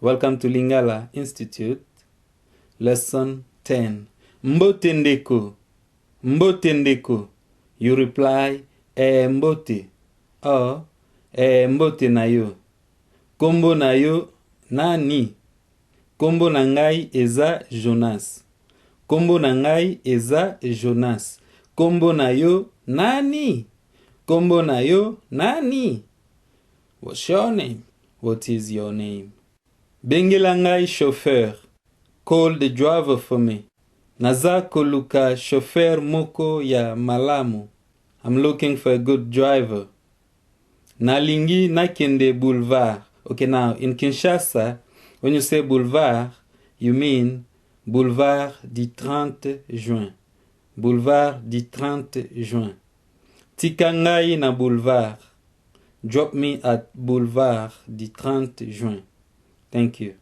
Welcome to Lingala Institute. Lesson 10. Mbote ndeko. Mbote ndeko. You reply, mbote. Or, mbote nayo. Kombo nayo, nani. Kombo na ngai eza Jonas. Kombo na ngai eza Jonas. Kombo nayo, nani. Kombo nayo, nani. What's your name? What is your name? Bengela ngai chauffeur. Call the driver for me. Naza koluka chauffeur moko ya malamu. I'm looking for a good driver. Na lingi na kende Boulevard. Okay, now in Kinshasa, when you say Boulevard, you mean Boulevard du 30 juin. Boulevard du 30 juin. Tika ngai na Boulevard. Drop me at Boulevard du 30 juin. Thank you.